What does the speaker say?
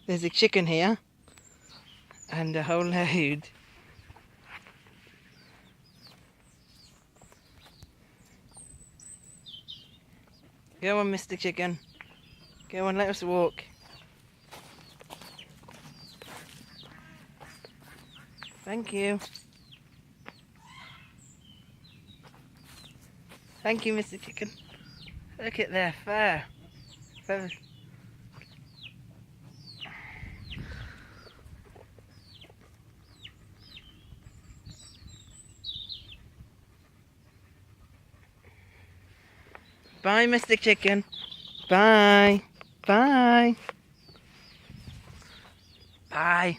There's a chicken here and a whole load. Go on, Mr. Chicken. Go on, let us walk. Thank you. Thank you, Mr. Chicken. Look at their fur. Feathers. Bye, Mr. Chicken. Bye. Bye. Bye.